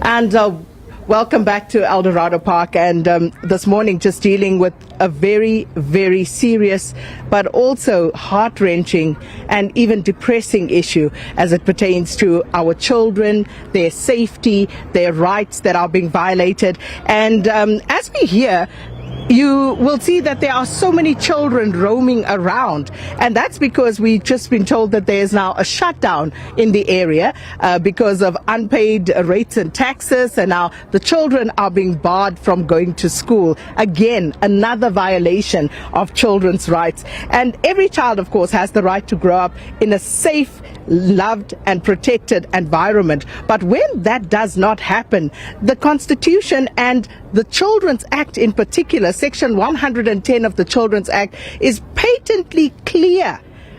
And welcome back to Eldorado Park. And this morning, just dealing with a very, very serious, but also heart-wrenching and even depressing issue as it pertains to our children, their safety, their rights that are being violated. And as we hear, you will see that there are so many children roaming around, and that's because we've just been told that there is now a shutdown in the area because of unpaid rates and taxes, and now the children are being barred from going to school. Again, another violation of children's rights. And every child, of course, has the right to grow up in a safe, loved and protected environment. But when that does not happen, the Constitution and the Children's Act in particular, Section 110 of the Children's Act, is patently clear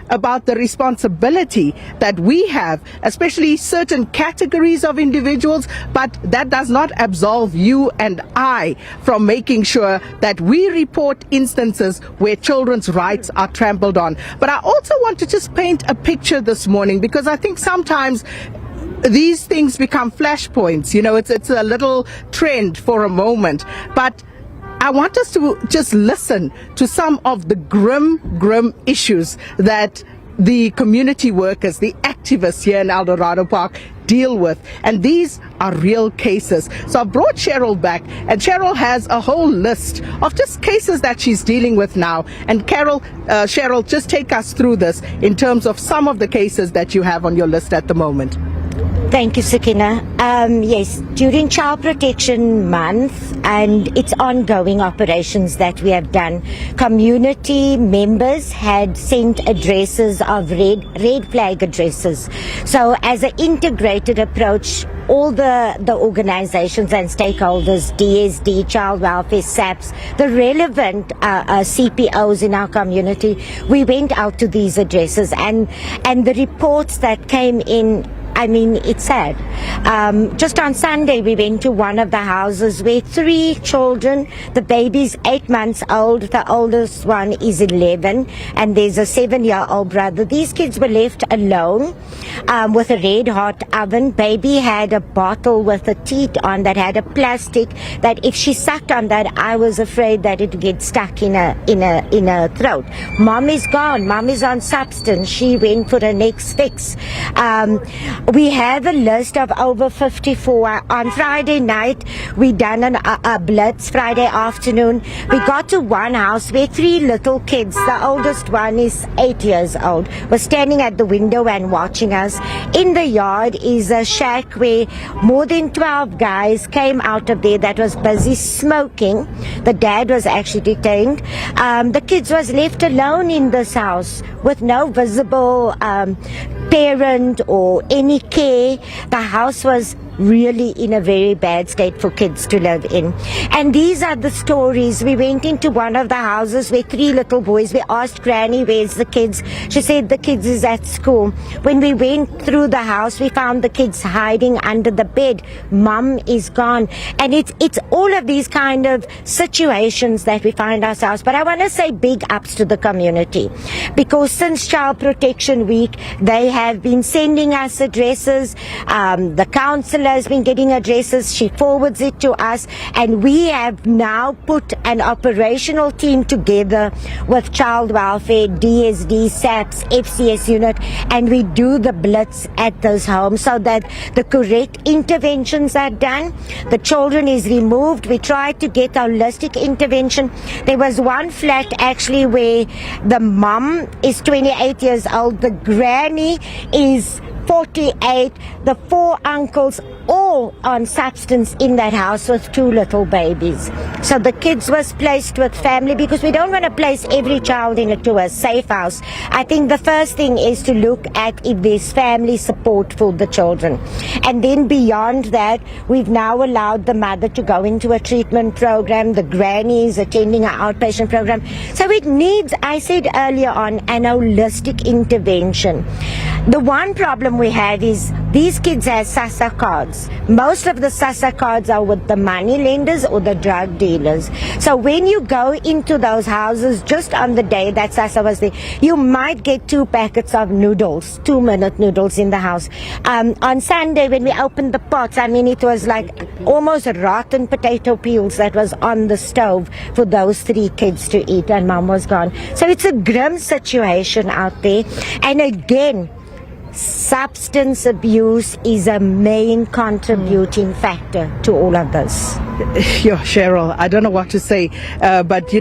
about the responsibility that we have, especially certain categories of individuals, but that does not absolve you and I from making sure that we report instances where children's rights are trampled on. But I also want to just paint a picture this morning, because I think sometimes these things become flashpoints. You know, it's a little trend for a moment, but I want us to just listen to some of the grim issues that the community workers, the activists here in Eldorado Park deal with. And these are real cases. So I brought Cheryl back, and Cheryl has a whole list of just cases that she's dealing with now. And Cheryl, just take us through this in terms of some of the cases that you have on your list at the moment. Thank you, Sakina. Yes, during Child Protection Month and its ongoing operations that we have done, community members had sent addresses of red flag addresses. So as an integrated approach, all the organizations and stakeholders, DSD, Child Welfare, SAPS, the relevant CPOs in our community, we went out to these addresses, and the reports that came in, I mean, it's sad. Just on Sunday, we went to one of the houses where 3 children, the baby's 8 months old, the oldest one is 11, and there's a 7-year-old brother. These kids were left alone with a red hot oven. Baby had a bottle with a teat on that had a plastic that if she sucked on that, I was afraid that it would get stuck in her throat. Mom is gone. Mom is on substance. She went for her next fix. We have a list of over 54. On Friday night, we done a blitz. Friday afternoon, we got to one house where 3 little kids, the oldest one is 8 years old, was standing at the window and watching us. In the yard is a shack where more than 12 guys came out of there that was busy smoking. The dad was actually detained. The kids was left alone in this house with no visible parent or any care. The house was really in a very bad state for kids to live in. And these are the stories. We went into one of the houses where 3 little boys, we asked Granny, where's the kids? She said the kids is at school. When we went through the house, we found the kids hiding under the bed. Mum is gone. And it's all of these kind of situations that we find ourselves. But I want to say big ups to the community, because since Child Protection Week, they have been sending us addresses. The councillor has been getting addresses. She forwards it to us, and we have now put an operational team together with Child Welfare, DSD, SAPS, FCS unit, and we do the blitz at those homes so that the correct interventions are done. The children is removed. We try to get holistic intervention. There was one flat actually where the mum is 28 years old, the granny is 48, the 4 uncles all on substance in that house with 2 little babies. So the kids was placed with family, because we don't want to place every child into a safe house. I think the first thing is to look at if there's family support for the children. And then beyond that, we've now allowed the mother to go into a treatment program. The granny is attending an outpatient program. So it needs, I said earlier on, an holistic intervention. The one problem we have is these kids have SASSA cards. Most of the SASSA cards are with the money lenders or the drug dealers. So when you go into those houses, just on the day that SASSA was there, you might get 2 packets of noodles, 2-minute noodles in the house. On Sunday when we opened the pots, I mean, it was like almost rotten potato peels that was on the stove for those 3 kids to eat, and mom was gone. So it's a grim situation out there. And again, substance abuse is a main contributing factor to all of this. Yeah, Cheryl, I don't know what to say, but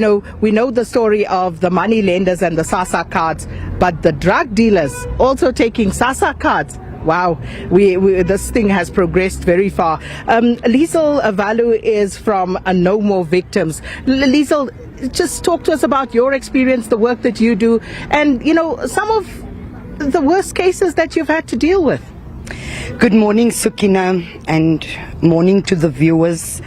we know the story of the money lenders and the SASSA cards, but the drug dealers also taking SASSA cards. Wow, this thing has progressed very far. Liesel Avalu is from No More Victims. Liesel, just talk to us about your experience, the work that you do, and some of the worst cases that you've had to deal with. Good morning, Sakina, and morning to the viewers.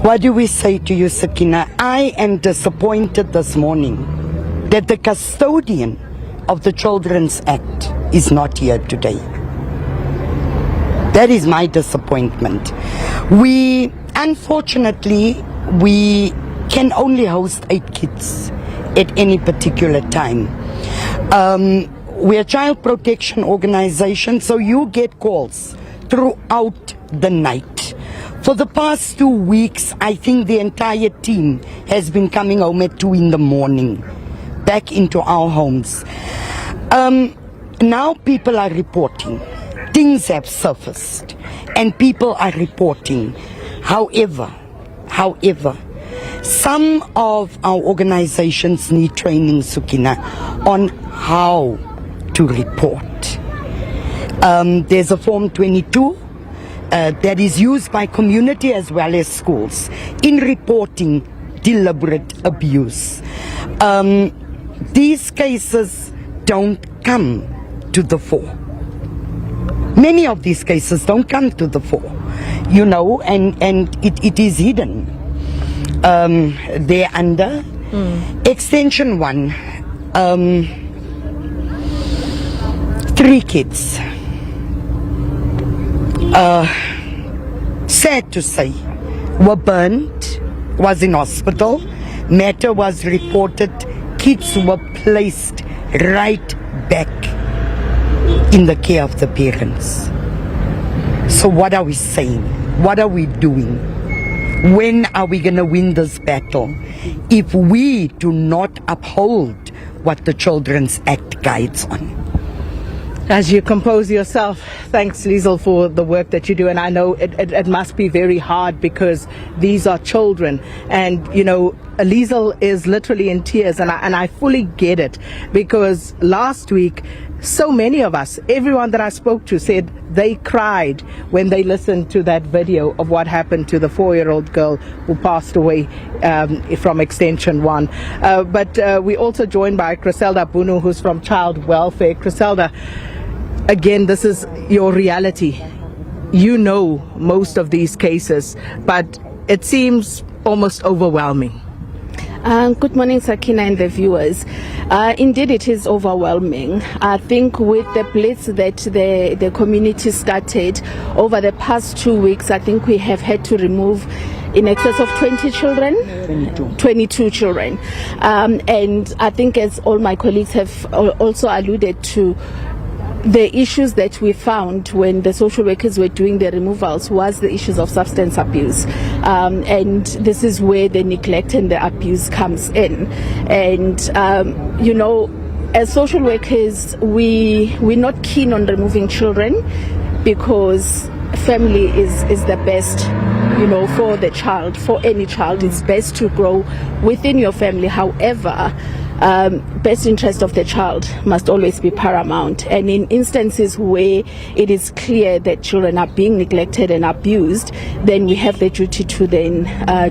What do we say to you, Sakina? I am disappointed this morning that the custodian of the Children's Act is not here today. That is my disappointment. Unfortunately, we can only host 8 kids at any particular time. We're a child protection organization, so you get calls throughout the night. For the past 2 weeks, I think the entire team has been coming home at 2 in the morning, back into our homes. Now people are reporting. Things have surfaced and people are reporting. However, some of our organizations need training, Sakina, on how to report. There's a Form 22 that is used by community as well as schools in reporting deliberate abuse. These cases don't come to the fore. Many of these cases don't come to the fore, and it is hidden. They're under Extension 1, 3 kids. Sad to say, were burnt, was in hospital, matter was reported, kids were placed right back in the care of the parents. So what are we saying? What are we doing? When are we going to win this battle if we do not uphold what the Children's Act guides on? As you compose yourself, thanks, Liesel, for the work that you do. And I know it must be very hard because these are children. And, Liesel is literally in tears. And I fully get it, because last week, so many of us, everyone that I spoke to, said they cried when they listened to that video of what happened to the 4-year-old girl who passed away from Extension 1. But we're also joined by Griselda Bunu, who's from Child Welfare. Griselda, again, this is your reality. You know most of these cases, but it seems almost overwhelming. Good morning, Sakina and the viewers. Indeed, it is overwhelming. I think with the blitz that the community started over the past 2 weeks, I think we have had to remove in excess of 20 children, 22 children. And I think, as all my colleagues have also alluded to, the issues that we found when the social workers were doing the removals was the issues of substance abuse, and this is where the neglect and the abuse comes in. And as social workers, we're not keen on removing children, because family is the best, for the child, for any child. It's best to grow within your family. However, best interest of the child must always be paramount. And in instances where it is clear that children are being neglected and abused, then we have the duty to then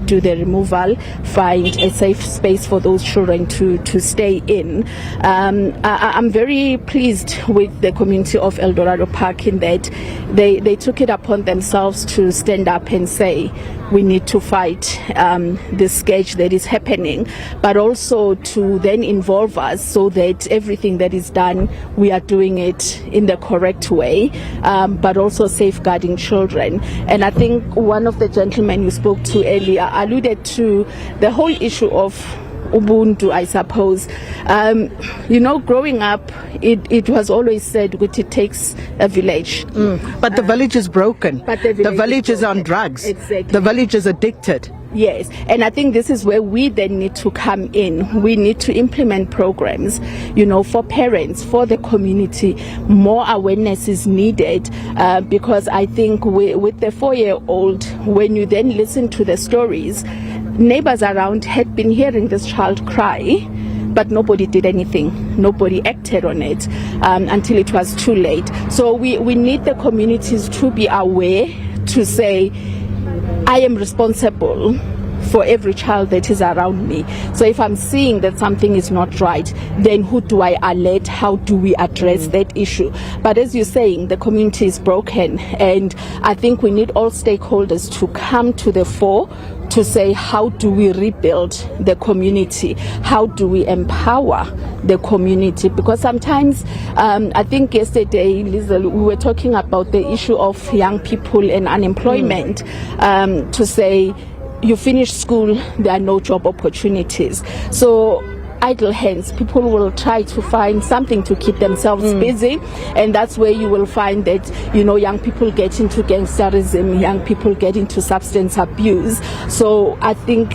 do the removal, find a safe space for those children to stay in. I'm very pleased with the community of Eldorado Park in that they took it upon themselves to stand up and say, we need to fight this scourge that is happening, but also to then then involve us so that everything that is done, we are doing it in the correct way, but also safeguarding children. And I think one of the gentlemen you spoke to earlier alluded to the whole issue of Ubuntu, I suppose. Growing up, it was always said that it takes a village. But the village is broken. But the village is on drugs. Exactly. The village is addicted. Yes, and I think this is where we then need to come in. We need to implement programs, for parents, for the community. More awareness is needed because I think with the 4-year-old, when you then listen to the stories, neighbors around had been hearing this child cry, but nobody did anything. Nobody acted on it until it was too late. So we need the communities to be aware, to say, I am responsible for every child that is around me. So if I'm seeing that something is not right, then who do I alert? How do we address that issue? But as you're saying, the community is broken, and I think we need all stakeholders to come to the fore to say, how do we rebuild the community? How do we empower the community? Because sometimes, I think yesterday, Lisa, we were talking about the issue of young people and unemployment, to say, you finish school, there are no job opportunities. So idle hands, people will try to find something to keep themselves busy, and that's where you will find that young people get into gangsterism, young people get into substance abuse. So I think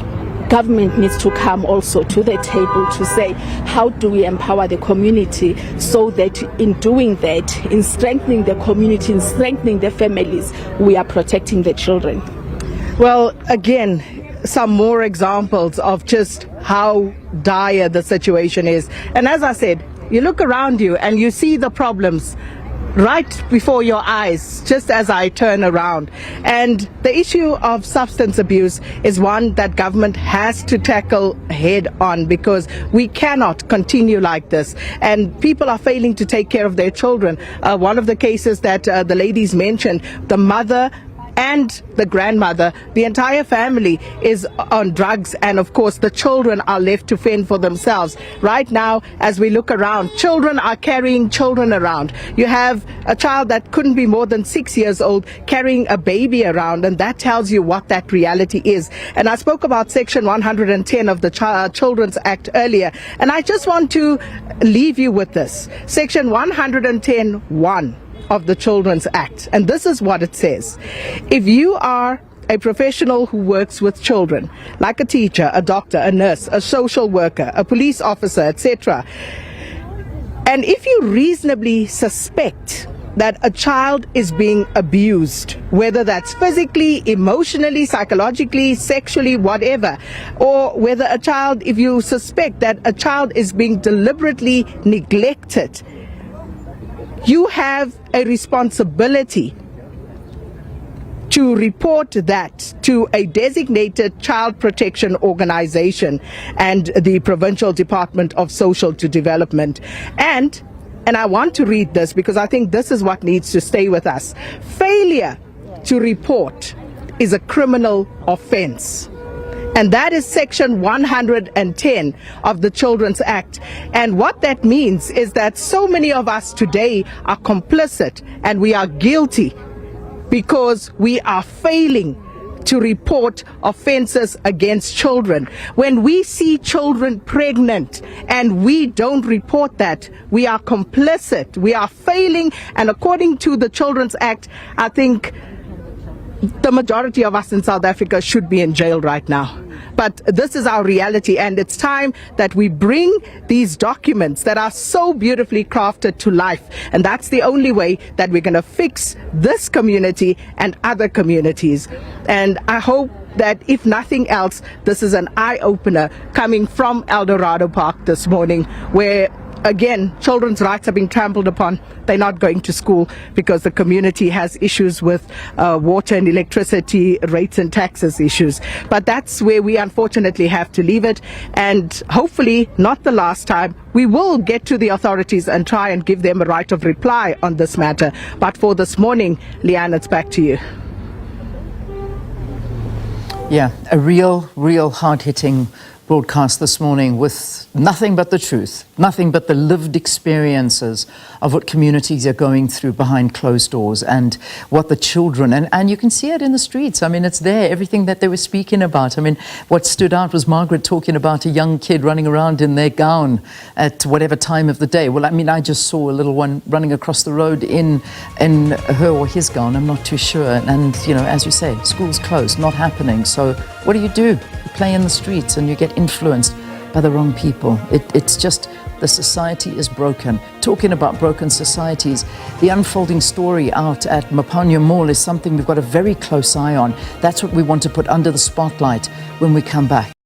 government needs to come also to the table to say, how do we empower the community so that in doing that, in strengthening the community, in strengthening the families, we are protecting the children. Well, again, some more examples of just how dire the situation is. And as I said, you look around you and you see the problems right before your eyes, just as I turn around. And the issue of substance abuse is one that government has to tackle head on, because we cannot continue like this. And people are failing to take care of their children. One of the cases that the ladies mentioned, the mother and the grandmother, the entire family is on drugs, and of course the children are left to fend for themselves. Right now, as we look around, children are carrying children around. You have a child that couldn't be more than 6 years old carrying a baby around, and that tells you what that reality is. And I spoke about Section 110 of the Children's Act earlier, and I just want to leave you with this. Section 110(1) of the Children's Act. And this is what it says. If you are a professional who works with children, like a teacher, a doctor, a nurse, a social worker, a police officer, etc., and if you reasonably suspect that a child is being abused, whether that's physically, emotionally, psychologically, sexually, whatever, or whether if you suspect that a child is being deliberately neglected, you have a responsibility to report that to a designated child protection organization and the Provincial Department of Social Development. And I want to read this because I think this is what needs to stay with us. Failure to report is a criminal offense. And that is Section 110 of the Children's Act. And what that means is that so many of us today are complicit and we are guilty because we are failing to report offenses against children. When we see children pregnant and we don't report that, we are complicit, we are failing. And according to the Children's Act, I think the majority of us in South Africa should be in jail right now. But this is our reality, and it's time that we bring these documents that are so beautifully crafted to life. And that's the only way that we're going to fix this community and other communities. And I hope that if nothing else, this is an eye-opener coming from Eldorado Park this morning, where again, children's rights are being trampled upon. They're not going to school because the community has issues with water and electricity rates and taxes issues. But that's where we unfortunately have to leave it. And hopefully not the last time. We will get to the authorities and try and give them a right of reply on this matter. But for this morning, Leanne, it's back to you. Yeah, a real hard-hitting broadcast this morning with nothing but the truth, nothing but the lived experiences of what communities are going through behind closed doors and what the children, and you can see it in the streets. I mean, it's there, everything that they were speaking about. I mean, what stood out was Margaret talking about a young kid running around in their gown at whatever time of the day. Well, I mean, I just saw a little one running across the road in her or his gown, I'm not too sure. And, you know, as you say, school's closed, not happening. So what do? You play in the streets and you get influenced by the wrong people. It's just, the society is broken. Talking about broken societies, the unfolding story out at Mapanya Mall is something we've got a very close eye on. That's what we want to put under the spotlight when we come back.